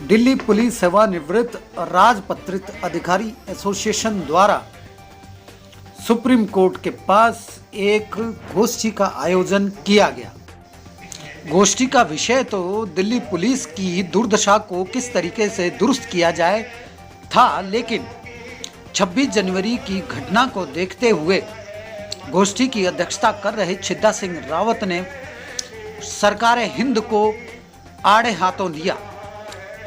Delhi police सेवानिवृत्त राजपत्रित अधिकारी एसोसिएशन द्वारा सुप्रीम कोर्ट के पास एक गोष्ठी का आयोजन किया गया। गोष्ठी का विषय तो दिल्ली पुलिस की दुर्दशा को किस तरीके से दुरुस्त किया जाए था, लेकिन 26 जनवरी की घटना को देखते हुए गोष्ठी की अध्यक्षता कर रहे छिद्दा सिंह रावत ने सरकार हिंद को आड़े हाथों लिया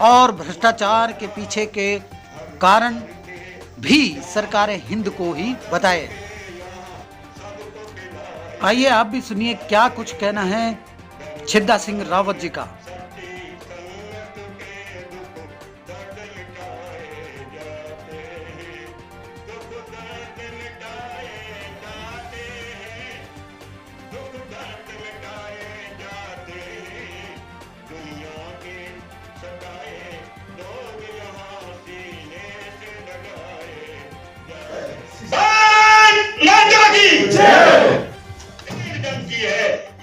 और भ्रष्टाचार के पीछे के कारण भी सरकार हिंद को ही बताए। आइए आप भी सुनिए क्या कुछ कहना है छिद्दा सिंह रावत जी का।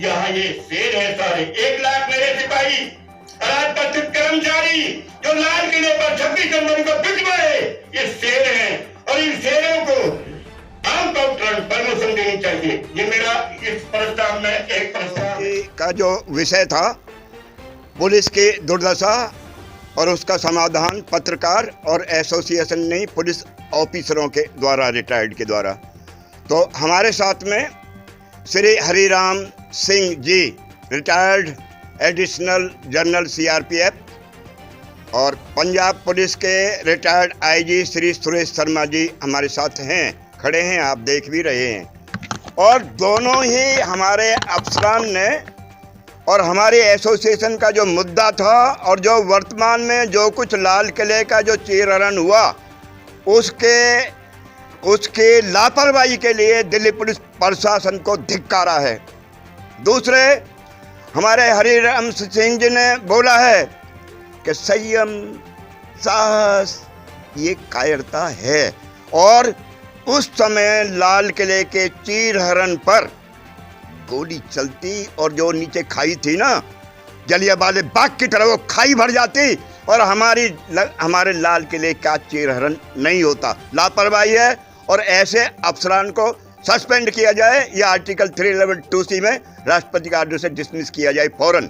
यहाँ ये शेर है सारे 1 लाख मेरे सिपाही राजपत्रित कर्मचारी जो लाल किले पर 26 जनवरी को बिक गए, ये शेर हैं और इन शेरों को आउट प्रमोशन देनी चाहिए। ये मेरा इस प्रस्ताव में एक प्रस्ताव का जो विषय था पुलिस की दुर्दशा और उसका समाधान पत्रकार और एसोसिएशन नहीं पुलिस ऑफिसरों के द्वारा, रिटायर्ड के द्वारा। तो हमारे साथ में Shri Hariram Singh ji, retired additional general CRPF, और पंजाब पुलिस के रिटायर्ड आईजी श्री सुरेश शर्मा जी हमारे साथ हैं, खड़े हैं, आप देख भी रहे हैं। और दोनों ही हमारे अफसरान ने और हमारे एसोसिएशन का जो मुद्दा था और जो वर्तमान में जो कुछ लाल किले का जो चीरहरण हुआ उसके लापरवाही के लिए दिल्ली पुलिस प्रशासन को धिक्कारा है। दूसरे हमारे हरिराम सिंह जी ने बोला है कि संयम, साहस ये कायरता है। और उस समय लाल किले के चीरहरण पर गोली चलती और जो नीचे खाई थी ना, जलियांवाला बाग की तरह वो खाई भर जाती और हमारे लाल किले का चीरहरण नहीं होता। लापरवाही है और ऐसे अफसरान को सस्पेंड किया जाए या आर्टिकल 311(2)(c) में राष्ट्रपति के आदेश से डिसमिस किया जाए फौरन।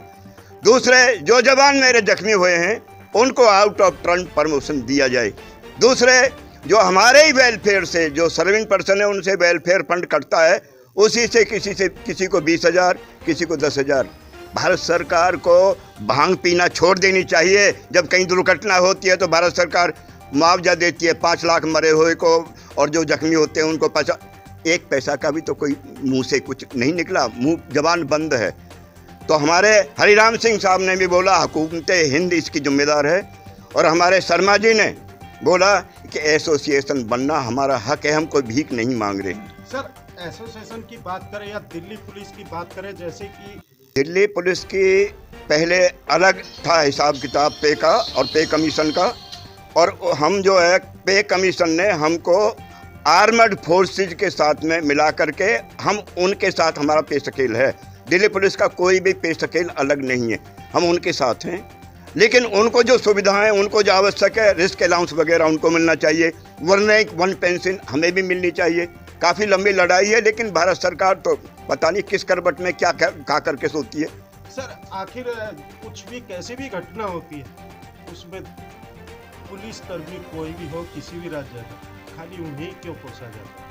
दूसरे जो जवान मेरे जख्मी हुए हैं उनको आउट ऑफ टर्न प्रमोशन दिया जाए। दूसरे जो हमारे ही वेलफेयर से जो सर्विंग पर्सन है उनसे वेलफेयर फंड कटता है, उसी से किसी को 20,000, किसी को 10,000। भारत सरकार को भांग पीना छोड़ देनी चाहिए। जब कहीं दुर्घटना होती है तो भारत सरकार मुआवजा देती है 5 लाख मरे हुए को, और जो जख्मी होते हैं उनको पैसा, 1 पैसा का भी तो कोई मुंह से कुछ नहीं निकला, मुंह जबान बंद है। तो हमारे हरिराम सिंह साहब ने भी बोला हुकूमत हिंद इसकी जिम्मेदार है, और हमारे शर्मा जी ने बोला कि एसोसिएशन बनना हमारा हक है, हम कोई भीख नहीं मांग रहे। सर, एसोसिएशन की बात करें या दिल्ली पुलिस की बात करें, जैसे कि दिल्ली पुलिस की पहले अलग था हिसाब किताब पे का और पे कमीशन का, और हम जो है पे कमीशन ने हमको आर्मर्ड फोर्सेज के साथ में मिला करके हम उनके साथ हमारा पे स्केल है। दिल्ली पुलिस का कोई भी पे स्केल अलग नहीं है, हम उनके साथ हैं। लेकिन उनको जो सुविधाएं, उनको जो आवश्यक है, रिस्क अलाउंस वगैरह उनको मिलना चाहिए, वरना एक 1 पेंशन हमें भी मिलनी चाहिए। काफ़ी लंबी लड़ाई है, लेकिन भारत सरकार तो पता नहीं किस करवट में क्या करके सोती है। सर, आखिर कुछ भी कैसी भी घटना होती है उसमें पुलिस कर्मी कोई भी हो, किसी भी राज्य का, खाली उन्हें क्यों कोसा जाता है?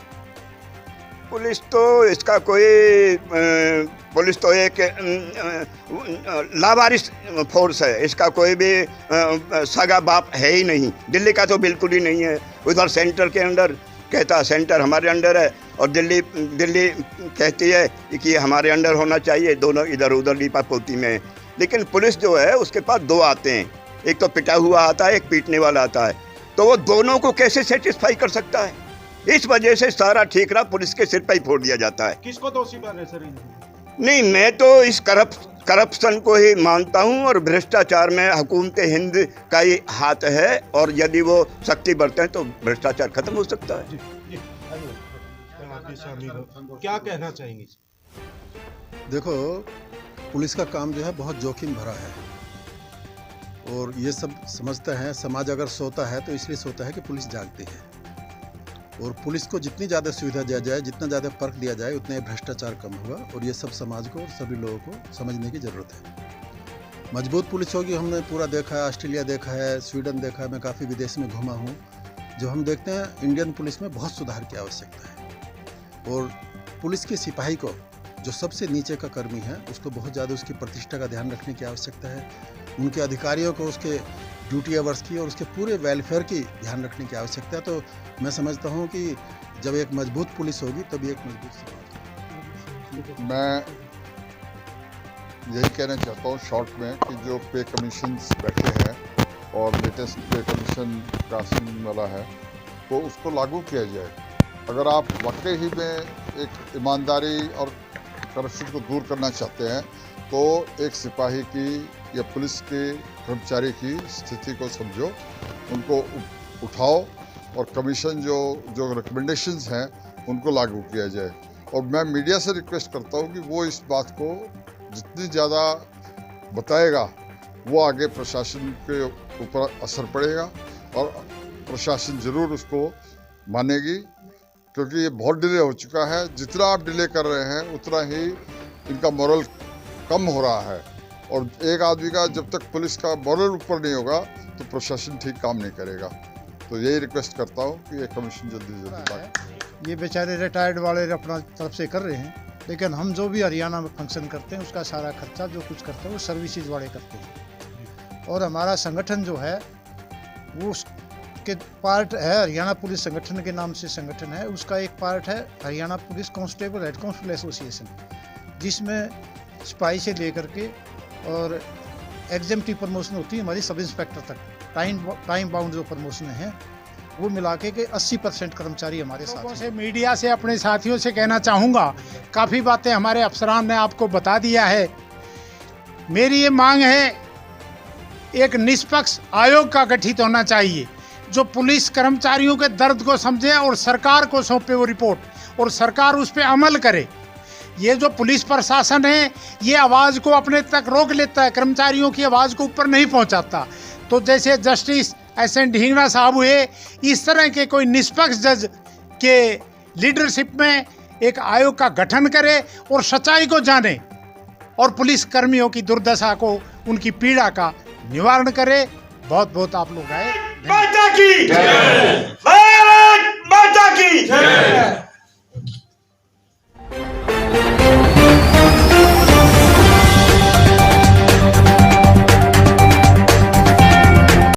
पुलिस तो इसका कोई पुलिस तो एक लावारिस फोर्स है, इसका कोई भी सगा बाप है ही नहीं। दिल्ली का तो बिल्कुल ही नहीं है। उधर सेंटर के अंडर कहता सेंटर हमारे अंडर है, और दिल्ली कहती है कि हमारे अंडर होना चाहिए। दोनों इधर उधर लीपा पोती में। लेकिन पुलिस जो है उसके पास 2 आते हैं, एक तो पिटा हुआ आता है, एक पीटने वाला आता है। तो वो दोनों को कैसे सेटिस्फाई कर सकता है? इस वजह से सारा ठीकरा पुलिस के सिर पर ही फोड़ दिया जाता है। किसको दोषी माने सर? नहीं, मैं तो इस करप्शन को ही मानता हूं, और भ्रष्टाचार में हुकूमत हिंद का ही हाथ है, और यदि वो शक्ति बरते हैं तो भ्रष्टाचार खत्म हो सकता है। क्या कहना चाहेंगे? देखो, पुलिस का काम जो है बहुत जोखिम भरा है। और ये सब समझते हैं समाज अगर सोता है तो इसलिए सोता है कि पुलिस जागती है, और पुलिस को जितनी ज़्यादा सुविधा दिया जाए, जितना ज़्यादा पर्क दिया जाए, उतना ही भ्रष्टाचार कम होगा। और ये सब समाज को और सभी लोगों को समझने की ज़रूरत है। मजबूत पुलिस होगी, हमने पूरा देखा है, ऑस्ट्रेलिया देखा है, स्वीडन देखा है, मैं काफ़ी विदेश में घूमा हूँ। जो हम देखते हैं इंडियन पुलिस में बहुत सुधार की आवश्यकता है, और पुलिस के सिपाही को, जो सबसे नीचे का कर्मी है, उसको बहुत ज़्यादा उसकी प्रतिष्ठा का ध्यान रखने की आवश्यकता है। उनके अधिकारियों को उसके ड्यूटी आवर्स की और उसके पूरे वेलफेयर की ध्यान रखने की आवश्यकता है। तो मैं समझता हूँ कि जब एक मजबूत पुलिस होगी तभी एक मजबूत समाज होगा। मैं यही कहना चाहता हूँ शॉर्ट में कि जो पे कमीशंस बैठे हैं और लेटेस्ट पे कमीशन कासिंग वाला है, तो उसको लागू किया जाए। अगर आप वाकई ही में एक ईमानदारी और करप्शन को दूर करना चाहते हैं, तो एक सिपाही की या पुलिस के कर्मचारी की स्थिति को समझो, उनको उठाओ और कमीशन जो रिकमेंडेशंस हैं उनको लागू किया जाए। और मैं मीडिया से रिक्वेस्ट करता हूँ कि वो इस बात को जितनी ज़्यादा बताएगा, वो आगे प्रशासन के ऊपर असर पड़ेगा और प्रशासन ज़रूर उसको मानेगी, क्योंकि ये बहुत डिले हो चुका है। जितना आप डिले कर रहे हैं उतना ही इनका मोरल कम हो रहा है, और एक आदमी का जब तक पुलिस का मोरल ऊपर नहीं होगा तो प्रशासन ठीक काम नहीं करेगा। तो यही रिक्वेस्ट करता हूँ कि ये कमीशन जल्दी लाए। ये बेचारे रिटायर्ड वाले अपना तरफ से कर रहे हैं, लेकिन हम जो भी हरियाणा में फंक्शन करते हैं उसका सारा खर्चा जो कुछ करते हैं वो सर्विसेज वाले करते हैं। और हमारा संगठन जो है वो उसके पार्ट है, हरियाणा पुलिस संगठन के नाम से संगठन है, उसका एक पार्ट है Haryana police constable head constable association, जिसमें सिपाही से लेकर के और एग्जेम्प्टिव प्रमोशन होती है हमारी सब इंस्पेक्टर तक, टाइम बाउंड जो प्रमोशन है वो मिला के 80% कर्मचारी हमारे साथ से मीडिया से अपने साथियों से कहना चाहूँगा, काफ़ी बातें हमारे अफसरान ने आपको बता दिया है। मेरी ये मांग है, एक निष्पक्ष आयोग का गठित होना चाहिए जो पुलिस कर्मचारियों के दर्द को समझे और सरकार को सौंपे वो रिपोर्ट, और सरकार उस पर अमल करे। ये जो पुलिस प्रशासन है ये आवाज़ को अपने तक रोक लेता है, कर्मचारियों की आवाज़ को ऊपर नहीं पहुंचाता। तो जैसे जस्टिस एस.एन. ढींगरा साहब हुए, इस तरह के कोई निष्पक्ष जज के लीडरशिप में एक आयोग का गठन करे और सच्चाई को जाने और पुलिस कर्मियों की दुर्दशा को, उनकी पीड़ा का निवारण करे। बहुत बहुत आप लोग आए। माता की जय, भारत माता की जय।